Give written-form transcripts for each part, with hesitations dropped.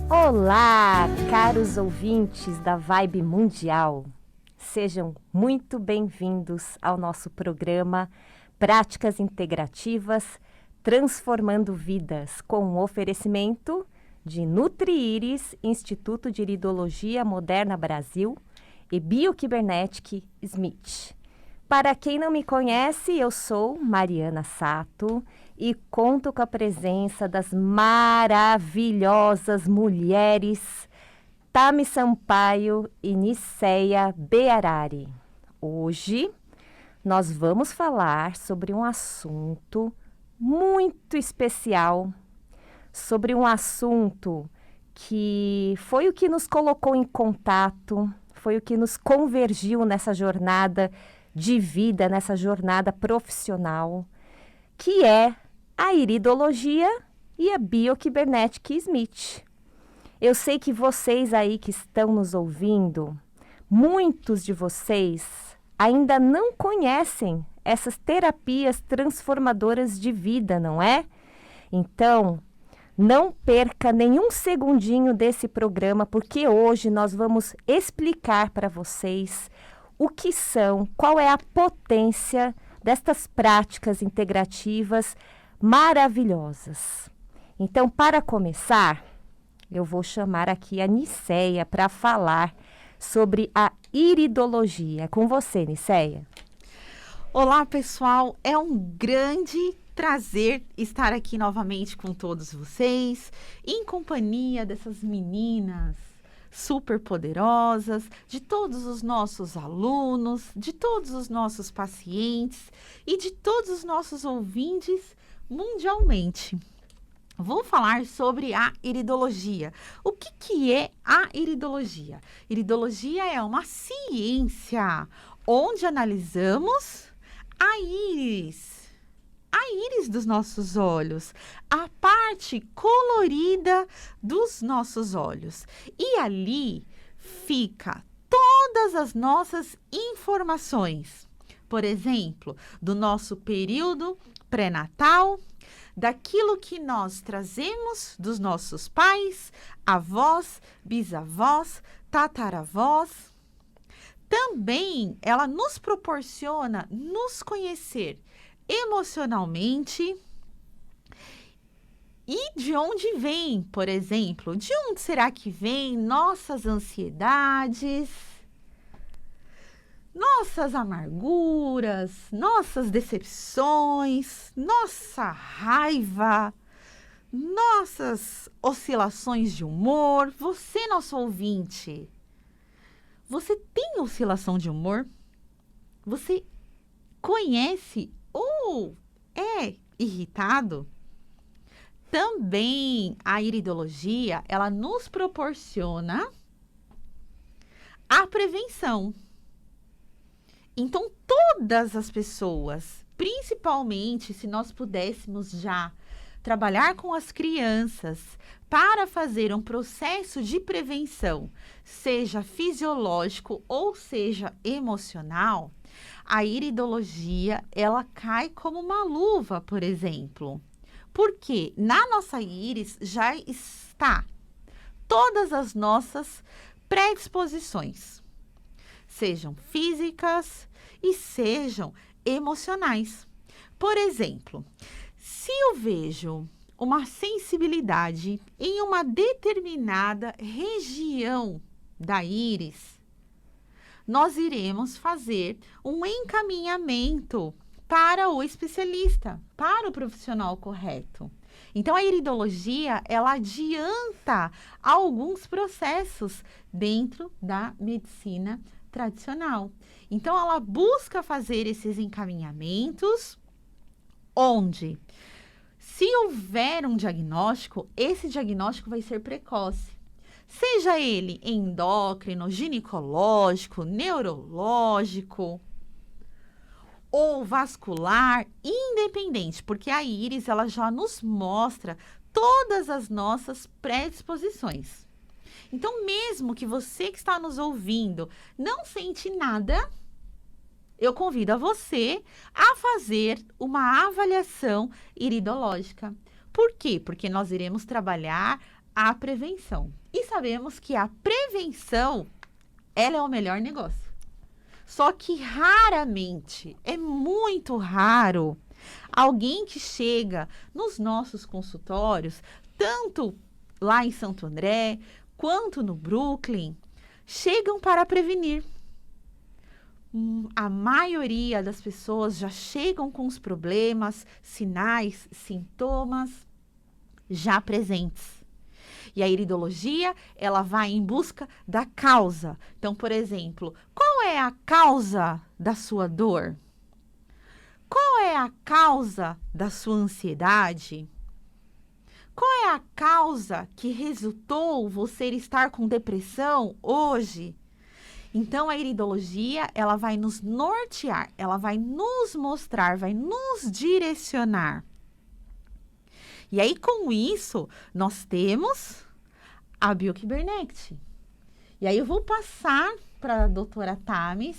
Olá, caros ouvintes da Vibe Mundial. Sejam muito bem-vindos ao nosso programa Práticas Integrativas Transformando Vidas, com um oferecimento de NutriIris, Instituto de Iridologia Moderna Brasil e Biokybernetic Smith. Para quem não me conhece, eu sou Mariana Sato e conto com a presença das maravilhosas mulheres Tami Sampaio e Niceia Bearari. Hoje nós vamos falar sobre um assunto muito especial, sobre um assunto que foi o que nos colocou em contato, foi o que nos convergiu nessa jornada de vida, nessa jornada profissional, que é a iridologia e a Biokybernetic Smith. Eu sei que vocês aí que estão nos ouvindo, muitos de vocês ainda não conhecem essas terapias transformadoras de vida, não é? Então, não perca nenhum segundinho desse programa, porque hoje nós vamos explicar para vocês o que são, qual é a potência destas práticas integrativas maravilhosas. Então, para começar, eu vou chamar aqui a Niceia para falar sobre a iridologia. É com você, Niceia. Olá, pessoal. É um grande prazer estar aqui novamente com todos vocês, em companhia dessas meninas super poderosas, de todos os nossos alunos, de todos os nossos pacientes e de todos os nossos ouvintes mundialmente. Vou falar sobre a iridologia. O que é a iridologia? Iridologia é uma ciência onde analisamos a íris dos nossos olhos, a parte colorida dos nossos olhos. E ali fica todas as nossas informações, por exemplo, do nosso período pré-natal, daquilo que nós trazemos dos nossos pais, avós, bisavós, tataravós. Também ela nos proporciona nos conhecer emocionalmente e de onde vem, por exemplo, de onde será que vem nossas ansiedades, nossas amarguras, nossas decepções, nossa raiva, nossas oscilações de humor. Você, nosso ouvinte, você tem oscilação de humor? Você conhece ou é irritado? Também a iridologia, ela nos proporciona a prevenção. Então, todas as pessoas, principalmente se nós pudéssemos já trabalhar com as crianças para fazer um processo de prevenção, seja fisiológico ou seja emocional, a iridologia, ela cai como uma luva, por exemplo. Porque na nossa íris já está todas as nossas predisposições, sejam físicas e sejam emocionais. Por exemplo, se eu vejo uma sensibilidade em uma determinada região da íris, nós iremos fazer um encaminhamento para o especialista, para o profissional correto. Então, a iridologia, ela adianta alguns processos dentro da medicina tradicional. Então, ela busca fazer esses encaminhamentos onde, se houver um diagnóstico, esse diagnóstico vai ser precoce. Seja ele endócrino, ginecológico, neurológico ou vascular, independente, porque a íris ela já nos mostra todas as nossas predisposições. Então, mesmo que você que está nos ouvindo não sente nada, eu convido a você a fazer uma avaliação iridológica. Por quê? Porque nós iremos trabalhar a prevenção. E sabemos que a prevenção, ela é o melhor negócio. Só que raramente, é muito raro, alguém que chega nos nossos consultórios, tanto lá em Santo André, quanto no Brooklyn, chegam para prevenir. A maioria das pessoas já chegam com os problemas, sinais, sintomas já presentes. E a iridologia, ela vai em busca da causa. Então, por exemplo, qual é a causa da sua dor? Qual é a causa da sua ansiedade? Qual é a causa que resultou você estar com depressão hoje? Então, a iridologia, ela vai nos nortear, ela vai nos mostrar, vai nos direcionar. E aí, com isso, nós temos a Biokybernetic. E aí, eu vou passar para a doutora Thamis.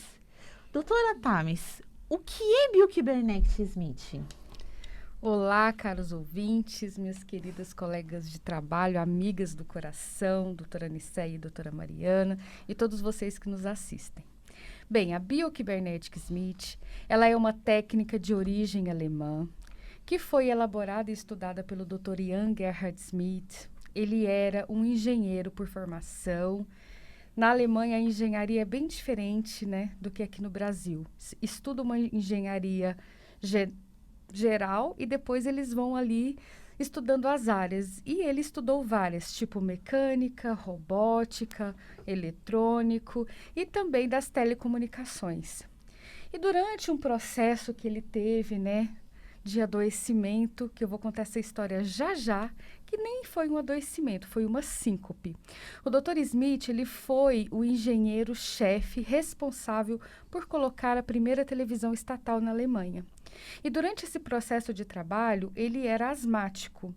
Doutora Thamis, o que é Biokybernetic Smith? Olá, caros ouvintes, minhas queridas colegas de trabalho, amigas do coração, doutora Nicéia e doutora Mariana, e todos vocês que nos assistem. Bem, a Biokybernetic Smith, ela é uma técnica de origem alemã, que foi elaborada e estudada pelo Dr. Jan Gerhard Schmidt. Ele era um engenheiro por formação. Na Alemanha, a engenharia é bem diferente, né, do que aqui no Brasil. Estuda uma engenharia geral e depois eles vão ali estudando as áreas. E ele estudou várias, tipo mecânica, robótica, eletrônico e também das telecomunicações. E durante um processo que ele teve, né, de adoecimento, que eu vou contar essa história já, que nem foi um adoecimento, foi uma síncope. O Dr. Smith, ele foi o engenheiro-chefe responsável por colocar a primeira televisão estatal na Alemanha. E durante esse processo de trabalho, ele era asmático.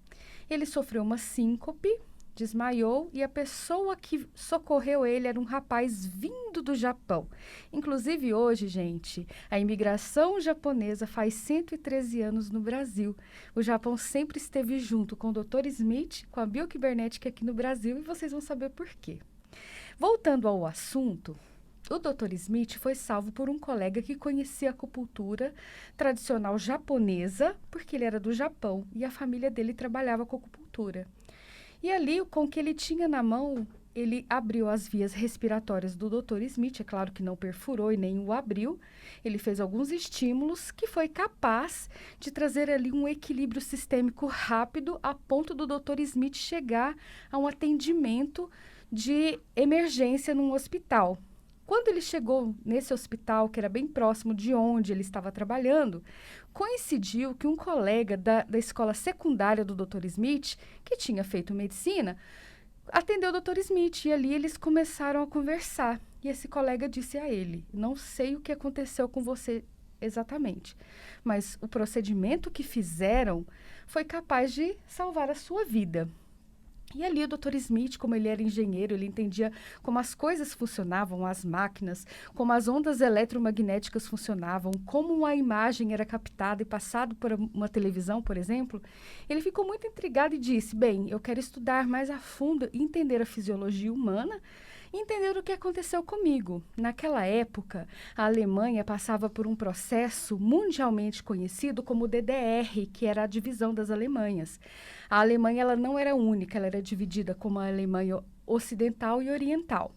Ele sofreu uma síncope, desmaiou e a pessoa que socorreu ele era um rapaz vindo do Japão. Inclusive hoje, gente, a imigração japonesa faz 113 anos no Brasil. O Japão sempre esteve junto com o Dr. Smith, com a Biokybernetic aqui no Brasil, e vocês vão saber por quê. Voltando ao assunto, o Dr. Smith foi salvo por um colega que conhecia a acupuntura tradicional japonesa, porque ele era do Japão e a família dele trabalhava com acupuntura. E ali, com o que ele tinha na mão, ele abriu as vias respiratórias do Dr. Smith, é claro que não perfurou e nem o abriu. Ele fez alguns estímulos que foi capaz de trazer ali um equilíbrio sistêmico rápido a ponto do Dr. Smith chegar a um atendimento de emergência num hospital. Quando ele chegou nesse hospital, que era bem próximo de onde ele estava trabalhando, coincidiu que um colega da escola secundária do Dr. Smith, que tinha feito medicina, atendeu o Dr. Smith e ali eles começaram a conversar. E esse colega disse a ele: não sei o que aconteceu com você exatamente, mas o procedimento que fizeram foi capaz de salvar a sua vida. E ali o Dr. Smith, como ele era engenheiro, ele entendia como as coisas funcionavam, as máquinas, como as ondas eletromagnéticas funcionavam, como uma imagem era captada e passada por uma televisão, por exemplo. Ele ficou muito intrigado e disse: bem, eu quero estudar mais a fundo e entender a fisiologia humana e entender o que aconteceu comigo. Naquela época, a Alemanha passava por um processo mundialmente conhecido como DDR, que era a divisão das Alemanhas. A Alemanha ela não era única, ela era dividida como a Alemanha ocidental e oriental.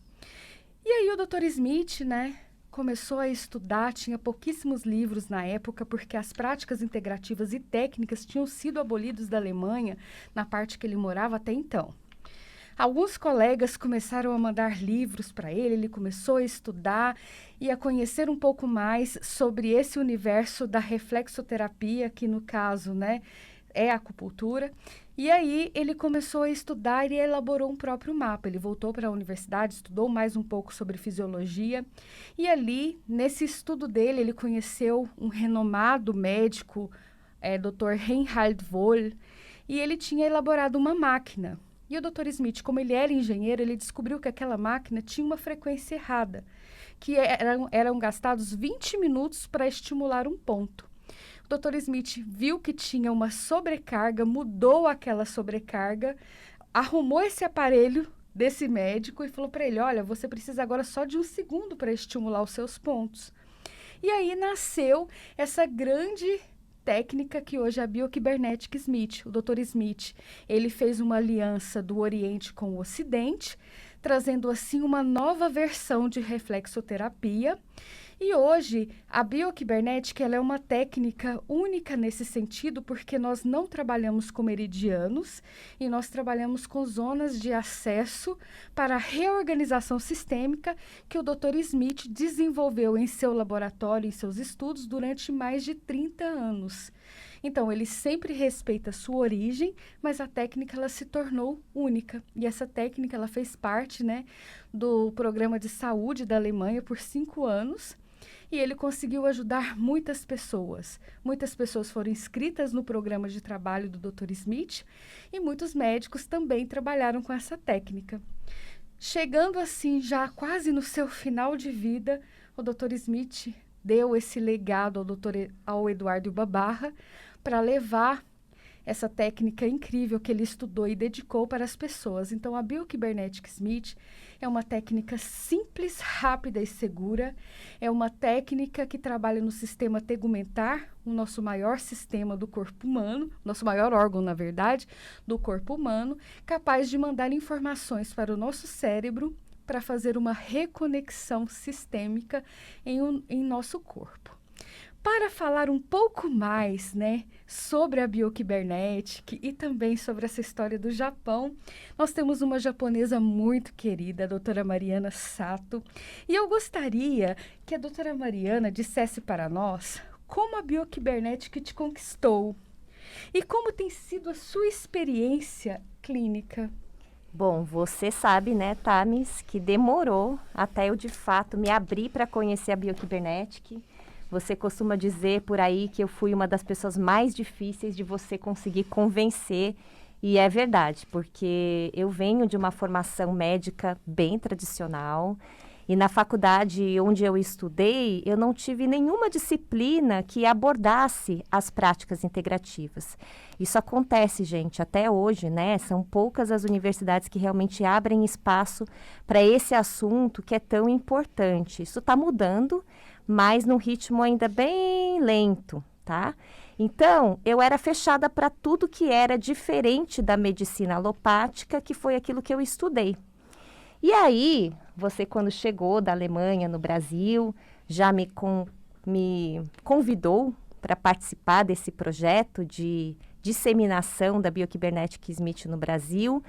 E aí o Dr. Smith, né, começou a estudar, tinha pouquíssimos livros na época, porque as práticas integrativas e técnicas tinham sido abolidas da Alemanha na parte que ele morava até então. Alguns colegas começaram a mandar livros para ele, ele começou a estudar e a conhecer um pouco mais sobre esse universo da reflexoterapia, que no caso, né, é a acupuntura. E aí ele começou a estudar e elaborou um próprio mapa. Ele voltou para a universidade, estudou mais um pouco sobre fisiologia. E ali, nesse estudo dele, ele conheceu um renomado médico, Dr. Reinhard Wohl. e ele tinha elaborado uma máquina. E o Dr. Smith, como ele era engenheiro, ele descobriu que aquela máquina tinha uma frequência errada, que eram gastados 20 minutos para estimular um ponto. O Dr. Smith viu que tinha uma sobrecarga, mudou aquela sobrecarga, arrumou esse aparelho desse médico e falou para ele, olha, você precisa agora só de 1 segundo para estimular os seus pontos. E aí nasceu essa grande técnica que hoje é a Biocybernetic Smith. O Dr. Smith, ele fez uma aliança do Oriente com o Ocidente, trazendo assim uma nova versão de reflexoterapia. E hoje, a bioquibernética ela é uma técnica única nesse sentido, porque nós não trabalhamos com meridianos e nós trabalhamos com zonas de acesso para a reorganização sistêmica que o Dr. Smith desenvolveu em seu laboratório, em seus estudos, durante mais de 30 anos. Então, ele sempre respeita a sua origem, mas a técnica ela se tornou única. E essa técnica ela fez parte, né, do programa de saúde da Alemanha por 5 anos. E ele conseguiu ajudar muitas pessoas. Muitas pessoas foram inscritas no programa de trabalho do Dr. Smith e muitos médicos também trabalharam com essa técnica. Chegando assim, já quase no seu final de vida, o Dr. Smith deu esse legado ao Eduardo Babarra para levar essa técnica incrível que ele estudou e dedicou para as pessoas. Então, a Biocybernetic Smith é uma técnica simples, rápida e segura. É uma técnica que trabalha no sistema tegumentar, o nosso maior sistema do corpo humano, nosso maior órgão, na verdade, do corpo humano, capaz de mandar informações para o nosso cérebro para fazer uma reconexão sistêmica em nosso corpo. Para falar um pouco mais, né, sobre a Biocybernetic e também sobre essa história do Japão, nós temos uma japonesa muito querida, a doutora Mariana Sato, e eu gostaria que a doutora Mariana dissesse para nós como a Biocybernetic te conquistou e como tem sido a sua experiência clínica. Bom, você sabe, né, Thames, que demorou até eu, de fato, me abrir para conhecer a Biocybernetic. Você costuma dizer por aí que eu fui uma das pessoas mais difíceis de você conseguir convencer. E é verdade, porque eu venho de uma formação médica bem tradicional. E na faculdade onde eu estudei, eu não tive nenhuma disciplina que abordasse as práticas integrativas. Isso acontece, gente, até hoje, né? São poucas as universidades que realmente abrem espaço para esse assunto que é tão importante. Isso está mudando, mas num ritmo ainda bem lento, tá? Então, eu era fechada para tudo que era diferente da medicina alopática, que foi aquilo que eu estudei. E aí, você quando chegou da Alemanha no Brasil, já me convidou para participar desse projeto de disseminação da Biocybernetic Smith no Brasil,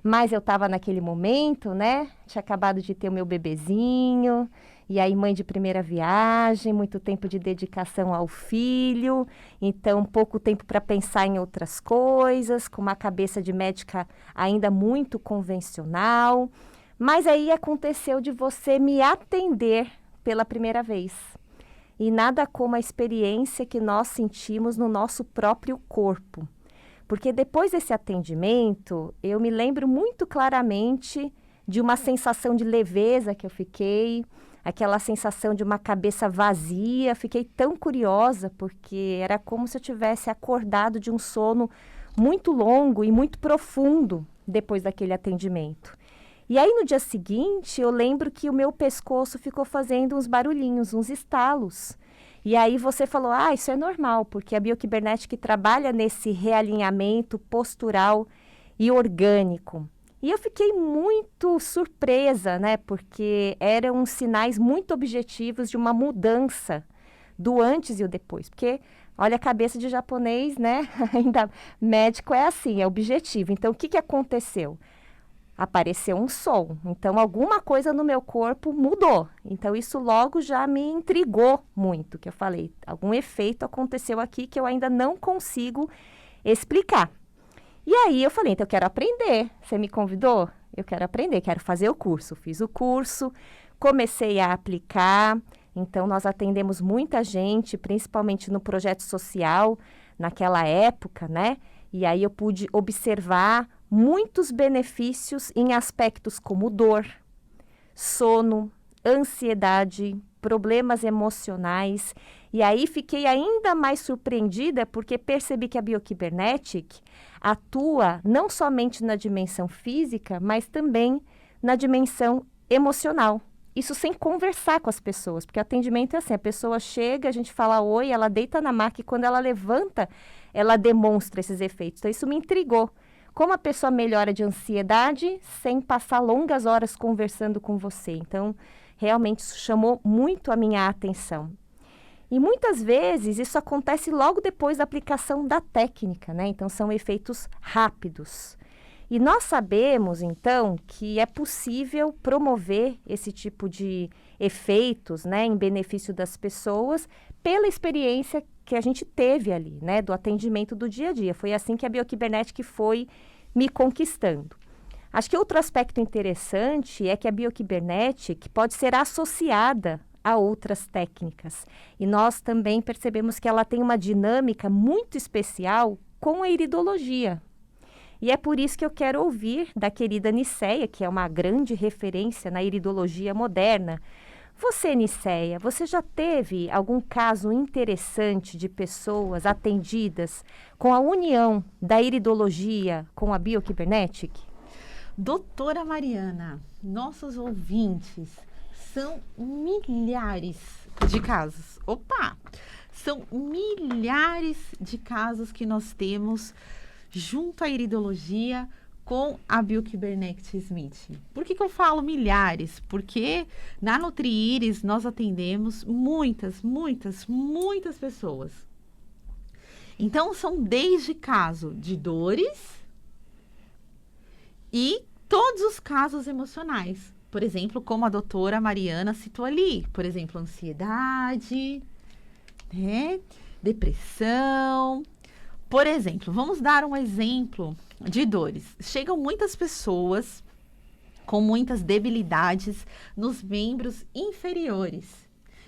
mas eu estava naquele momento, né? Tinha acabado de ter o meu bebezinho, e aí mãe de primeira viagem, muito tempo de dedicação ao filho, então pouco tempo para pensar em outras coisas, com uma cabeça de médica ainda muito convencional. Mas aí aconteceu de você me atender pela primeira vez. E nada como a experiência que nós sentimos no nosso próprio corpo. Porque depois desse atendimento, eu me lembro muito claramente de uma sensação de leveza que eu fiquei, aquela sensação de uma cabeça vazia. Fiquei tão curiosa, porque era como se eu tivesse acordado de um sono muito longo e muito profundo depois daquele atendimento. E aí, no dia seguinte, eu lembro que o meu pescoço ficou fazendo uns barulhinhos, uns estalos. E aí você falou, isso é normal, porque a Biocybernetic trabalha nesse realinhamento postural e orgânico. E eu fiquei muito surpresa, né? Porque eram sinais muito objetivos de uma mudança do antes e o depois. Porque, olha, a cabeça de japonês, né? Ainda médico é assim, é objetivo. Então, o que aconteceu? Apareceu um som, então alguma coisa no meu corpo mudou. Então isso logo já me intrigou muito, que eu falei, algum efeito aconteceu aqui que eu ainda não consigo explicar. E aí eu falei, então eu quero aprender, você me convidou? Eu quero aprender, quero fazer o curso. Fiz o curso, comecei a aplicar, então nós atendemos muita gente, principalmente no projeto social, naquela época, né? E aí eu pude observar muitos benefícios em aspectos como dor, sono, ansiedade, problemas emocionais. E aí fiquei ainda mais surpreendida porque percebi que a Biocybernetic atua não somente na dimensão física, mas também na dimensão emocional. Isso sem conversar com as pessoas, porque atendimento é assim, a pessoa chega, a gente fala oi, ela deita na maca e quando ela levanta, ela demonstra esses efeitos. Então isso me intrigou. Como a pessoa melhora de ansiedade sem passar longas horas conversando com você. Então, realmente isso chamou muito a minha atenção. E muitas vezes isso acontece logo depois da aplicação da técnica, né? Então, são efeitos rápidos. E nós sabemos, então, que é possível promover esse tipo de efeitos, né, em benefício das pessoas pela experiência que a gente teve ali, né, do atendimento do dia a dia. Foi assim que a Biocybernetic foi me conquistando. Acho que outro aspecto interessante é que a Biocybernetic pode ser associada a outras técnicas. E nós também percebemos que ela tem uma dinâmica muito especial com a iridologia. E é por isso que eu quero ouvir da querida Nicéia, que é uma grande referência na iridologia moderna. Você, Nicéia, você já teve algum caso interessante de pessoas atendidas com a união da iridologia com a Biocybernetic? Doutora Mariana, nossos ouvintes, são milhares de casos. São milhares de casos que nós temos junto à iridologia com a Biocybernetic Smith. Por que eu falo milhares? Porque na NutriIris nós atendemos muitas pessoas. Então, são desde caso de dores e todos os casos emocionais. Por exemplo, como a doutora Mariana citou ali. Por exemplo, ansiedade, né? Depressão. Por exemplo, vamos dar um exemplo de dores. Chegam muitas pessoas com muitas debilidades nos membros inferiores.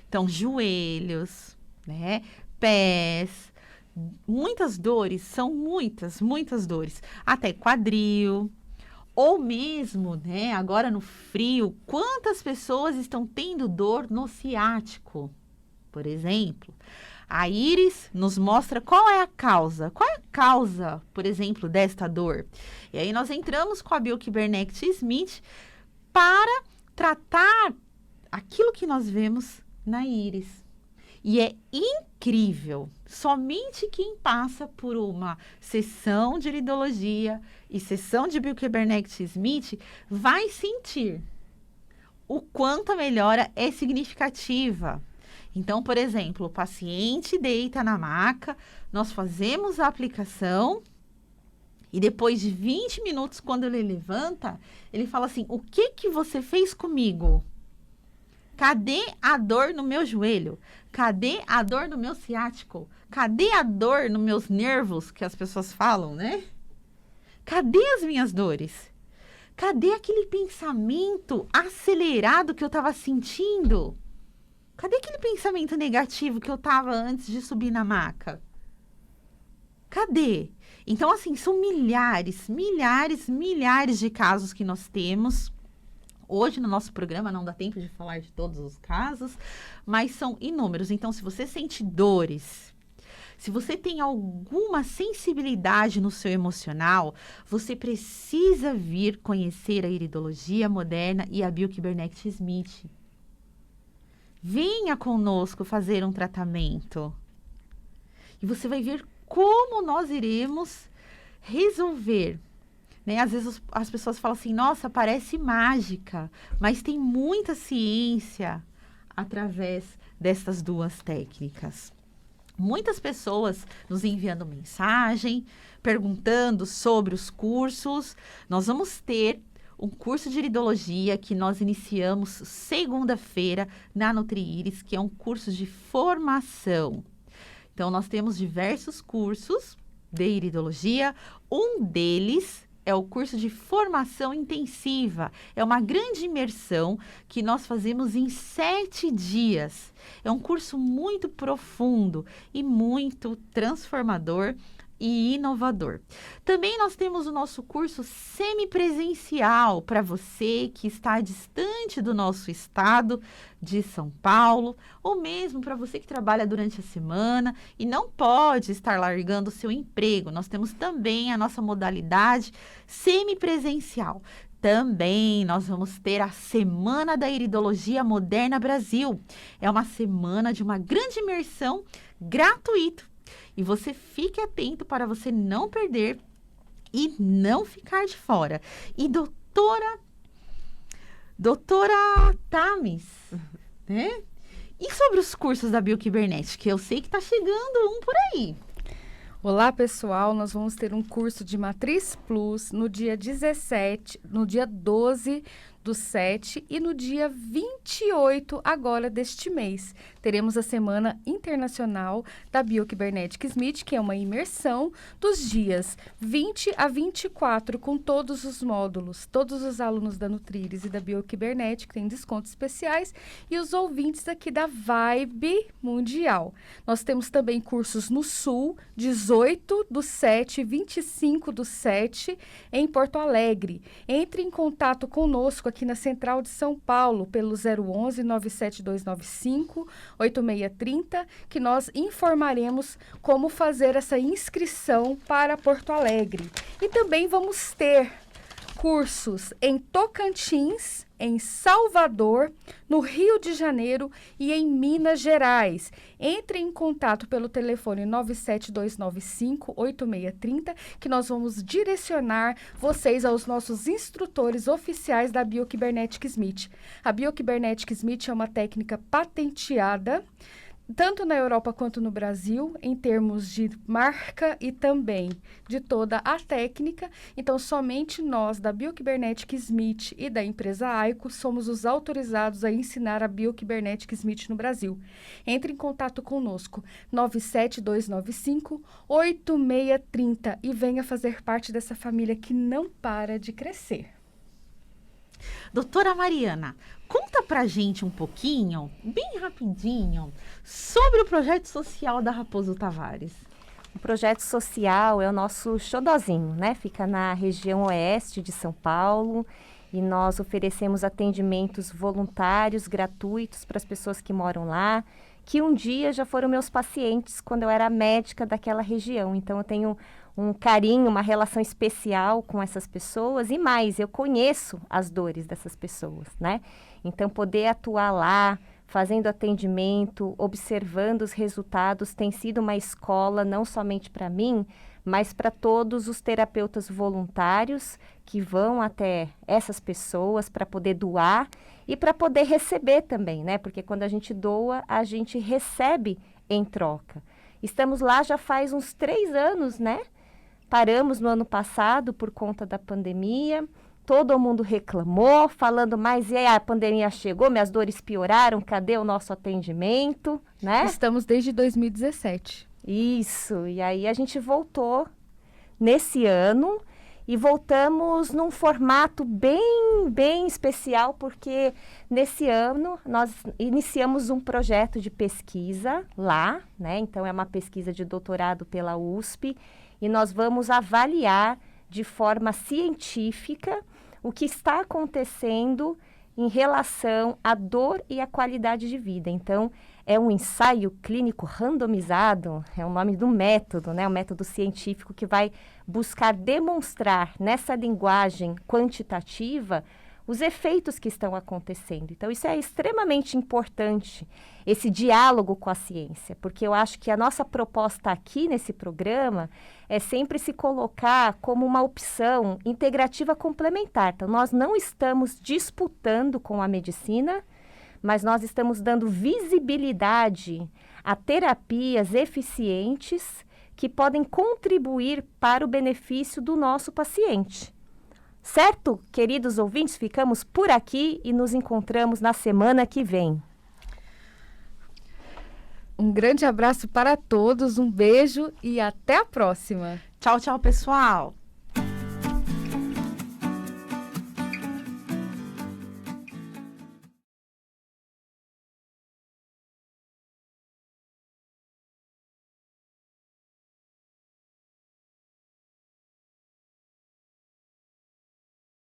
Então, joelhos, né? Pés. Muitas dores, são muitas dores. Até quadril. Ou mesmo, né? Agora no frio, quantas pessoas estão tendo dor no ciático? Por exemplo, a íris nos mostra qual é a causa. Qual é a causa, por exemplo, desta dor? E aí nós entramos com a Biocybernetic Smith para tratar aquilo que nós vemos na íris. E é incrível. Somente quem passa por uma sessão de iridologia e sessão de Biocybernetic Smith vai sentir o quanto a melhora é significativa. Então, por exemplo, o paciente deita na maca, nós fazemos a aplicação e depois de 20 minutos, quando ele levanta, ele fala assim, o que você fez comigo? Cadê a dor no meu joelho? Cadê a dor no meu ciático? Cadê a dor nos meus nervos, que as pessoas falam, né? Cadê as minhas dores? Cadê aquele pensamento acelerado que eu estava sentindo? Cadê aquele pensamento negativo que eu estava antes de subir na maca? Cadê? Então, assim, são milhares de casos que nós temos. Hoje, no nosso programa, não dá tempo de falar de todos os casos, mas são inúmeros. Então, se você sente dores, se você tem alguma sensibilidade no seu emocional, você precisa vir conhecer a iridologia moderna e a Biocybernetic Smith. Venha conosco fazer um tratamento. E você vai ver como nós iremos resolver. Né? Às vezes as pessoas falam assim, nossa, parece mágica, mas tem muita ciência através dessas duas técnicas. Muitas pessoas nos enviando mensagem, perguntando sobre os cursos. Nós vamos ter um curso de iridologia que nós iniciamos segunda-feira na NutriIris, que é um curso de formação. Então, nós temos diversos cursos de iridologia. Um deles é o curso de formação intensiva. É uma grande imersão que nós fazemos em 7 dias. É um curso muito profundo e muito transformador e inovador. Também nós temos o nosso curso semipresencial para você que está distante do nosso estado de São Paulo, ou mesmo para você que trabalha durante a semana e não pode estar largando o seu emprego. Nós temos também a nossa modalidade semipresencial. Também nós vamos ter a Semana da Iridologia Moderna Brasil. É uma semana de uma grande imersão gratuita. E você fique atento para você não perder e não ficar de fora. E doutora Tamis, né? E sobre os cursos da Bioquibernética? Eu sei que está chegando um por aí. Olá, pessoal. Nós vamos ter um curso de Matriz Plus no dia 17, no dia 12/7 e no dia 28 agora deste mês. Teremos a Semana Internacional da Bioquibernética SMIT, que é uma imersão dos dias 20 a 24, com todos os módulos. Todos os alunos da Nutrires e da Bioquibernética têm descontos especiais e os ouvintes aqui da Vibe Mundial. Nós temos também cursos no Sul, 18/7 e 25/7 em Porto Alegre. Entre em contato conosco aqui na Central de São Paulo pelo 011 97295 8630, que nós informaremos como fazer essa inscrição para Porto Alegre. E também vamos ter cursos em Tocantins, em Salvador, no Rio de Janeiro e em Minas Gerais. Entre em contato pelo telefone 97295-8630, que nós vamos direcionar vocês aos nossos instrutores oficiais da Bioquibernética SMIT. A Bioquibernética SMIT é uma técnica patenteada, tanto na Europa quanto no Brasil, em termos de marca e também de toda a técnica. Então, somente nós, da Bioquibernética SMIT e da empresa AICO, somos os autorizados a ensinar a Bioquibernética SMIT no Brasil. Entre em contato conosco, 97295-8630, e venha fazer parte dessa família que não para de crescer. Doutora Mariana, conta pra gente um pouquinho, bem rapidinho, sobre o projeto social da Raposo Tavares. O projeto social é o nosso xodozinho, né? Fica na região oeste de São Paulo e nós oferecemos atendimentos voluntários, gratuitos para as pessoas que moram lá, que um dia já foram meus pacientes quando eu era médica daquela região. Então, eu tenho um carinho, uma relação especial com essas pessoas e mais, eu conheço as dores dessas pessoas, né? Então, poder atuar lá, fazendo atendimento, observando os resultados, tem sido uma escola não somente para mim, mas para todos os terapeutas voluntários que vão até essas pessoas para poder doar e para poder receber também, né? Porque quando a gente doa, a gente recebe em troca. Estamos lá já faz uns 3 anos, né? Paramos no ano passado por conta da pandemia. Todo mundo reclamou, falando, mas e aí, a pandemia chegou, minhas dores pioraram, cadê o nosso atendimento, né? Estamos desde 2017. Isso, e aí a gente voltou nesse ano e voltamos num formato bem especial, porque nesse ano nós iniciamos um projeto de pesquisa lá, né? Então é uma pesquisa de doutorado pela USP e nós vamos avaliar de forma científica o que está acontecendo em relação à dor e à qualidade de vida. Então, é um ensaio clínico randomizado, é o nome do método, né? Um método científico que vai buscar demonstrar nessa linguagem quantitativa os efeitos que estão acontecendo. Então, isso é extremamente importante, esse diálogo com a ciência, porque eu acho que a nossa proposta aqui nesse programa é sempre se colocar como uma opção integrativa complementar. Então, nós não estamos disputando com a medicina, mas nós estamos dando visibilidade a terapias eficientes que podem contribuir para o benefício do nosso paciente. Certo, queridos ouvintes? Ficamos por aqui e nos encontramos na semana que vem. Um grande abraço para todos, um beijo e até a próxima. Tchau, tchau, pessoal!